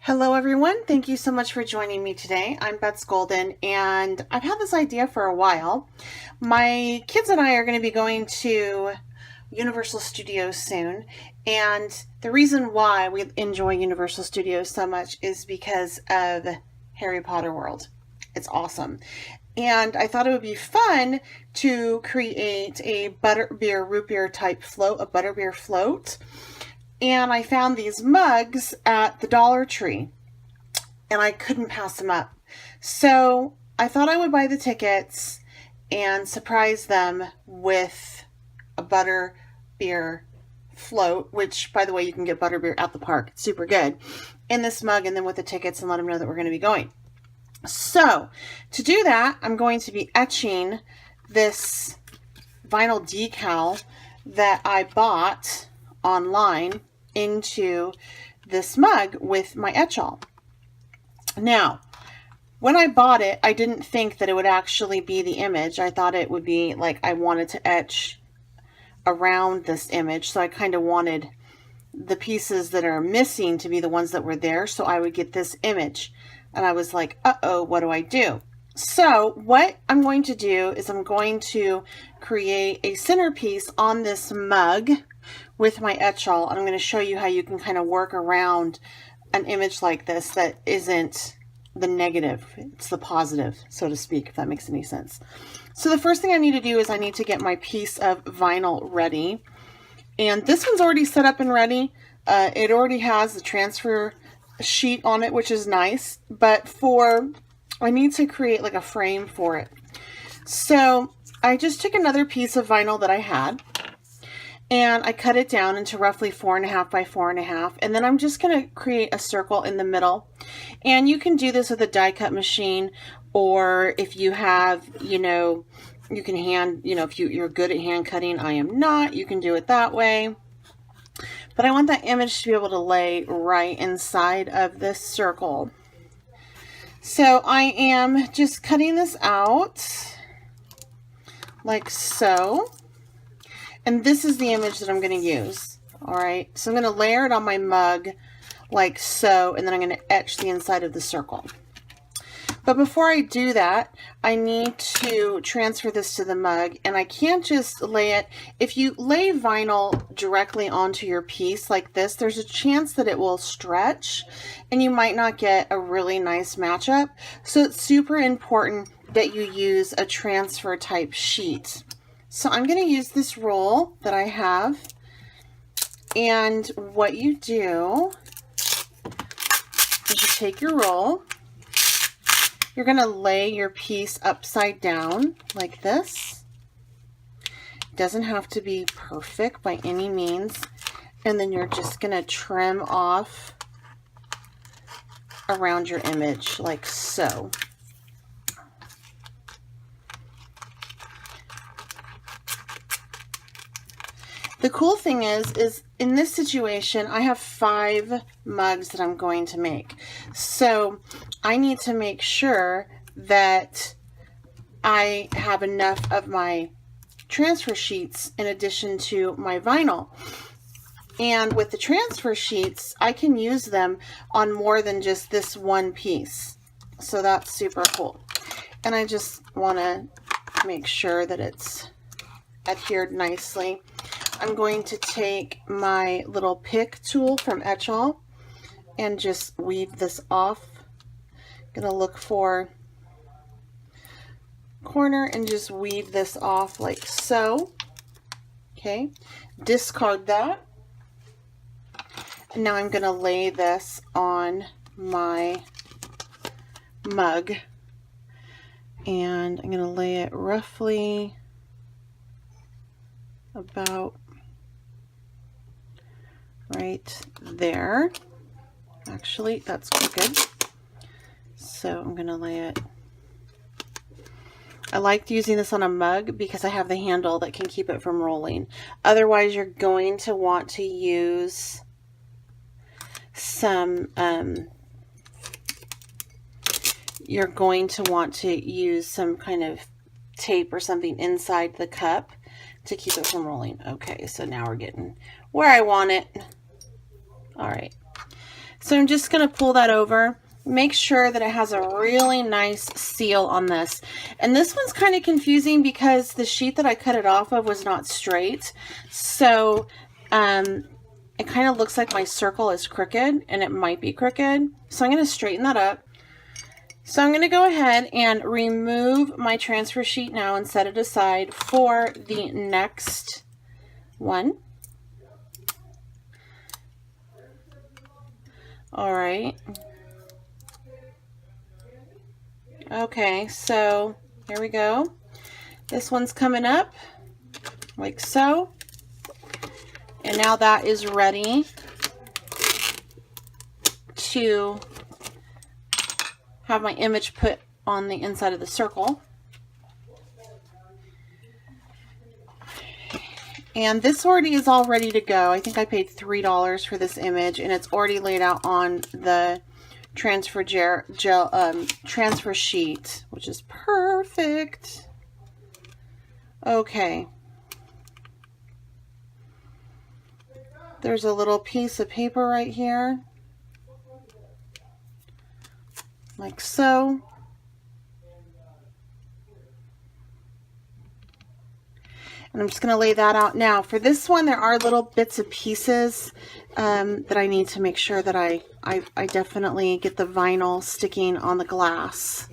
Hello everyone, thank you so much for joining me today. I'm Betsy Golden and I've had this idea for a while. My kids and I are going to be going to Universal Studios soon, and the reason why we enjoy Universal Studios so much is because of Harry Potter World. It's awesome. And I thought it would be fun to create a butterbeer root beer type float, a butterbeer float. And I found these mugs at the Dollar Tree and I couldn't pass them up. So I thought I would buy the tickets and surprise them with a butter beer float, which, by the way, you can get butterbeer at the park. It's super good. In this mug, and then with the tickets, and let them know that we're going to be going. So to do that, I'm going to be etching this vinyl decal that I bought online into this mug with my Etchall. Now, when I bought it, I didn't think that it would actually be the image. I thought it would be like I wanted to etch around this image. So I kind of wanted the pieces that are missing to be the ones that were there. So I would get this image. And I was like, uh-oh, what do I do? So what I'm going to do is I'm going to create a centerpiece on this mug with my Etchall. I'm going to show you how you can kind of work around an image like this that isn't the negative, it's the positive, so to speak, if that makes any sense. So the first thing I need to do is I need to get my piece of vinyl ready. And this one's already set up and ready. It already has the transfer sheet on it, which is nice, but I need to create like a frame for it. So I just took another piece of vinyl that I had and I cut it down into roughly 4.5 by 4.5, and then I'm just going to create a circle in the middle. And you can do this with a die cut machine, or if you have, you can hand, if you're good at hand cutting. I am not. You can do it that way. But I want that image to be able to lay right inside of this circle. So I am just cutting this out like so. And this is the image that I'm going to use. All right. So I'm going to layer it on my mug like so. And then I'm going to etch the inside of the circle. But before I do that, I need to transfer this to the mug, and I can't just lay it. If you lay vinyl directly onto your piece like this, there's a chance that it will stretch and you might not get a really nice matchup. So it's super important that you use a transfer type sheet. So I'm going to use this roll that I have, and what you do is you take your roll. You're going to lay your piece upside down like this. It doesn't have to be perfect by any means. And then you're just going to trim off around your image like so. The cool thing is in this situation, I have 5 mugs that I'm going to make. So I need to make sure that I have enough of my transfer sheets in addition to my vinyl. And with the transfer sheets, I can use them on more than just this one piece. So that's super cool. And I just want to make sure that it's adhered nicely. I'm going to take my little pick tool from Etchall and just weave this off. I'm going to look for corner and just weave this off like so. Okay, discard that. And now I'm going to lay this on my mug. And I'm going to lay it roughly about right there. Actually, that's crooked. So I'm going to lay it. I liked using this on a mug because I have the handle that can keep it from rolling. Otherwise, you're going to want to use some, kind of tape or something inside the cup to keep it from rolling. Okay, so now we're getting where I want it. All right. So I'm just going to pull that over. Make sure that it has a really nice seal on this. And this one's kind of confusing because the sheet that I cut it off of was not straight. So it kind of looks like my circle is crooked, and it might be crooked. So I'm going to straighten that up. So I'm going to go ahead and remove my transfer sheet now and set it aside for the next one. All right. Okay, so here we go. This one's coming up like so. And now that is ready to have my image put on the inside of the circle. And this already is all ready to go. I think I paid $3 for this image, and it's already laid out on the transfer transfer sheet, which is perfect. Okay. There's a little piece of paper right here, like so. And I'm just going to lay that out. Now for this one, there are little bits of pieces that I need to make sure that I definitely get the vinyl sticking on the glass.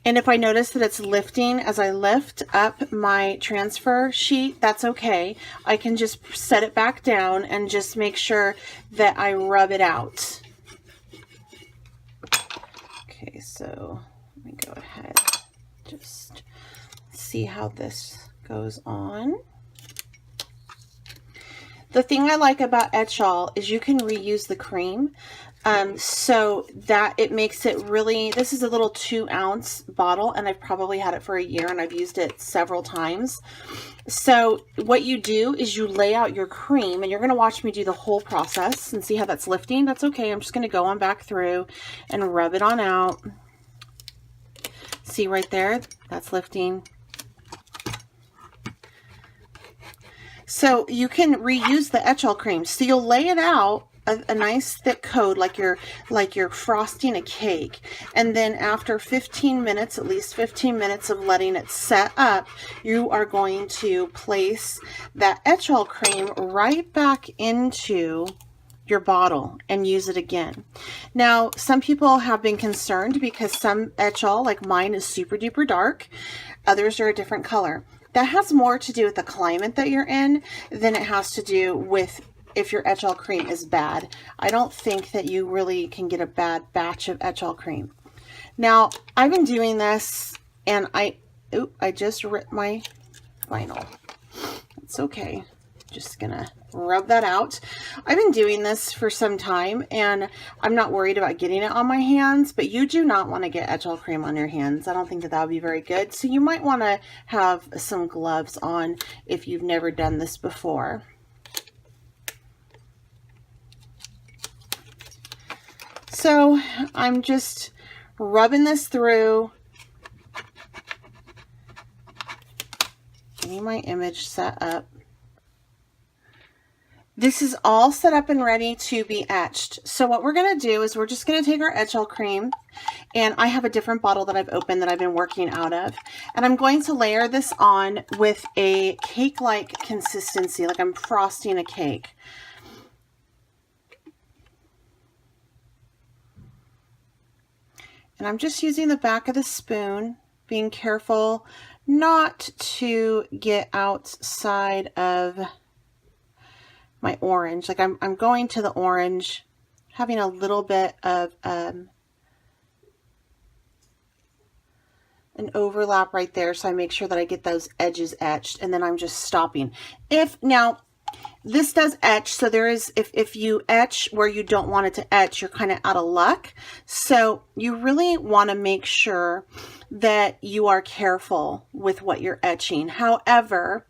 And if I notice that it's lifting as I lift up my transfer sheet, that's okay. I can just set it back down and just make sure that I rub it out. Okay, so let me go ahead, just see how this goes on. The thing I like about Etchall is you can reuse the cream, so that it makes it really, this is a little 2-ounce bottle, and I've probably had it for a year, and I've used it several times. So what you do is you lay out your cream, and you're going to watch me do the whole process and see how that's lifting. That's okay. I'm just going to go on back through and rub it on out. See right there? That's lifting. So you can reuse the Etchall cream. So you'll lay it out a nice thick coat like you're frosting a cake, and then after 15 minutes, at least 15 minutes of letting it set up, you are going to place that Etchall cream right back into your bottle and use it again. Now, some people have been concerned because some Etchall, like mine, is super duper dark. Others are a different color. That has more to do with the climate that you're in than it has to do with if your Etchall cream is bad. I don't think that you really can get a bad batch of Etchall cream. Now, I've been doing this, and I just ripped my vinyl. It's okay. Just gonna rub that out. I've been doing this for some time, and I'm not worried about getting it on my hands, but you do not want to get Etchall cream on your hands. I don't think that would be very good. So you might want to have some gloves on if you've never done this before. So I'm just rubbing this through, getting my image set up. This is all set up and ready to be etched. So what we're going to do is we're just going to take our Etchall cream, and I have a different bottle that I've opened that I've been working out of, and I'm going to layer this on with a cake-like consistency, like I'm frosting a cake. And I'm just using the back of the spoon, being careful not to get outside of my orange. Like I'm going to the orange, having a little bit of an overlap right there, so I make sure that I get those edges etched, and then I'm just stopping. Now this does etch, so there is, if you etch where you don't want it to etch, you're kind of out of luck. So you really want to make sure that you are careful with what you're etching. However,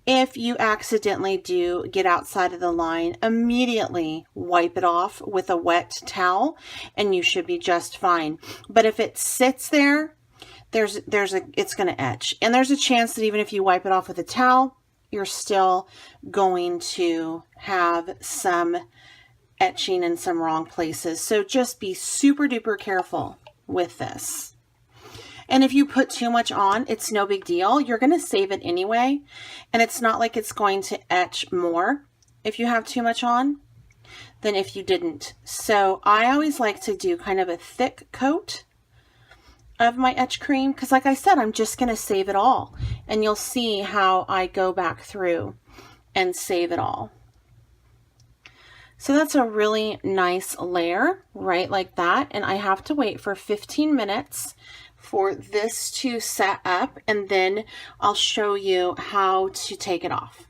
if you accidentally do get outside of the line, immediately wipe it off with a wet towel, and you should be just fine. But if it sits there, it's going to etch, and there's a chance that even if you wipe it off with a towel, you're still going to have some etching in some wrong places. So just be super duper careful with this. And if you put too much on, it's no big deal. You're going to save it anyway. And it's not like it's going to etch more if you have too much on than if you didn't. So I always like to do kind of a thick coat of my etch cream, because like I said, I'm just going to save it all. And you'll see how I go back through and save it all. So that's a really nice layer, right, like that. And I have to wait for 15 minutes for this to set up, and then I'll show you how to take it off.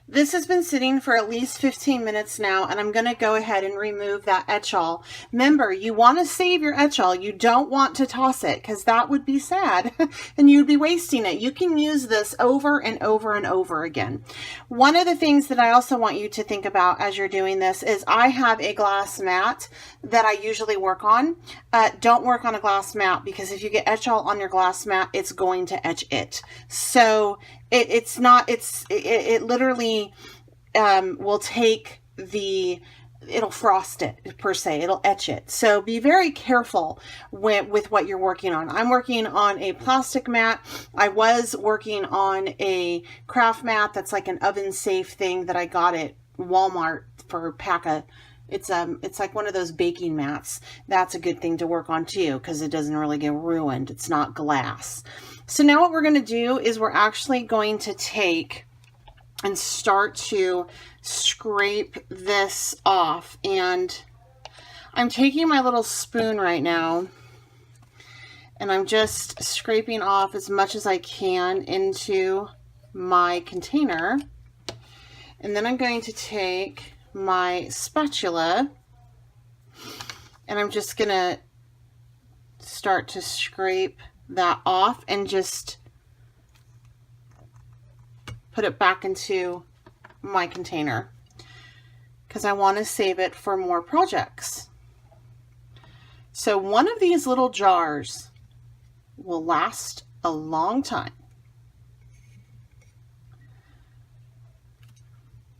This has been sitting for at least 15 minutes now, and I'm going to go ahead and remove that Etchall. Remember, you want to save your Etchall. You don't want to toss it, because that would be sad and you'd be wasting it. You can use this over and over and over again. One of the things that I also want you to think about as you're doing this is I have a glass mat that I usually work on. Don't work on a glass mat, because if you get Etchall on your glass mat, it's going to etch it. So it literally will take it'll frost it per se, it'll etch it. So be very careful with what you're working on. I'm working on a plastic mat. I was working on a craft mat that's like an oven safe thing that I got at Walmart for Paca. It's like one of those baking mats. That's a good thing to work on too, because it doesn't really get ruined. It's not glass. So now what we're going to do is we're actually going to take and start to scrape this off. And I'm taking my little spoon right now, and I'm just scraping off as much as I can into my container. And then I'm going to take my spatula, and I'm just going to start to scrape that off and just put it back into my container, because I want to save it for more projects. So one of these little jars will last a long time.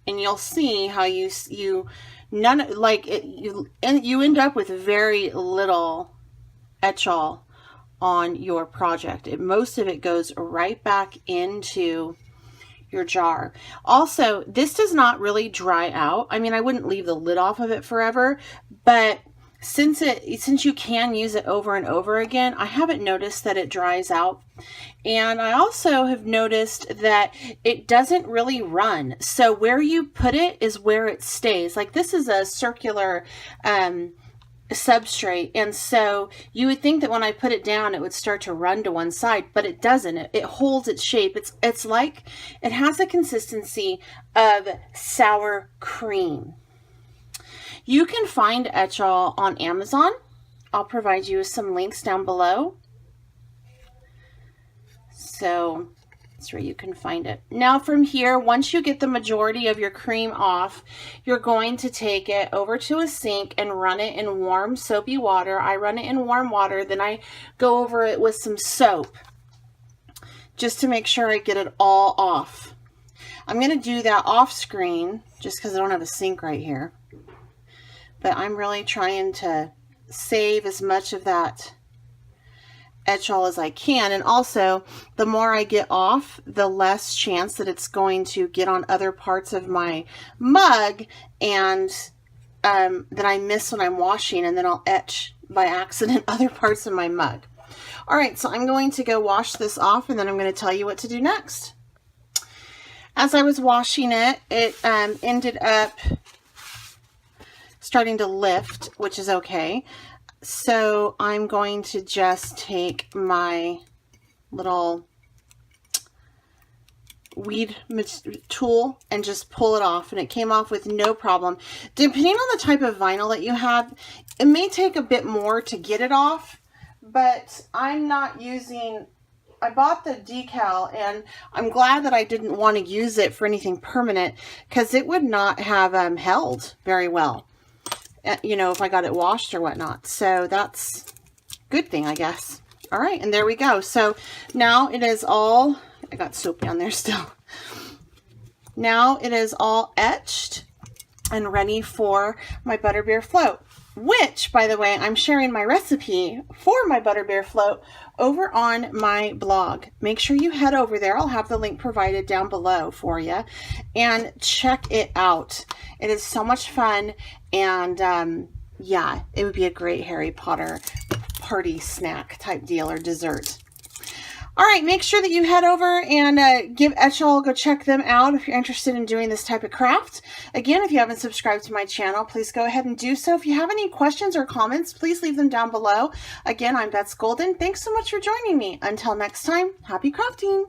And you'll see how you end up with very little Etchall on your project. Most of it goes right back into your jar. Also, this does not really dry out. I mean, I wouldn't leave the lid off of it forever, but since you can use it over and over again, I haven't noticed that it dries out. And I also have noticed that it doesn't really run. So where you put it is where it stays. Like this is a circular substrate, and so you would think that when I put it down it would start to run to one side, but it doesn't. It holds its shape. It's like it has the consistency of sour cream. You can find Etchall on Amazon. I'll provide you with some links down below, so that's where you can find it. Now from here, once you get the majority of your cream off, you're going to take it over to a sink and run it in warm soapy water. I run it in warm water, then I go over it with some soap just to make sure I get it all off. I'm going to do that off screen just because I don't have a sink right here, but I'm really trying to save as much of that Etchall as I can. And also, the more I get off, the less chance that it's going to get on other parts of my mug and that I miss when I'm washing, and then I'll etch by accident other parts of my mug. All right, so I'm going to go wash this off, and then I'm going to tell you what to do next. As I was washing it, it ended up starting to lift, which is okay. So I'm going to just take my little weed tool and just pull it off, and it came off with no problem. Depending on the type of vinyl that you have, it may take a bit more to get it off, but I'm not using, I bought the decal, and I'm glad that I didn't want to use it for anything permanent, because it would not have held very well, you know, if I got it washed or whatnot. So that's a good thing, I guess. All right, and there we go. So now it is all, I got soap down there still. Now it is all etched, and ready for my Butterbeer Float, which, by the way, I'm sharing my recipe for my Butterbeer Float over on my blog. Make sure you head over there. I'll have the link provided down below for you, and check it out. It is so much fun, and yeah, it would be a great Harry Potter party snack type deal or dessert. All right, make sure that you head over and give Etchall, go check them out if you're interested in doing this type of craft. Again, if you haven't subscribed to my channel, please go ahead and do so. If you have any questions or comments, please leave them down below. Again, I'm Beth Golden. Thanks so much for joining me. Until next time, happy crafting.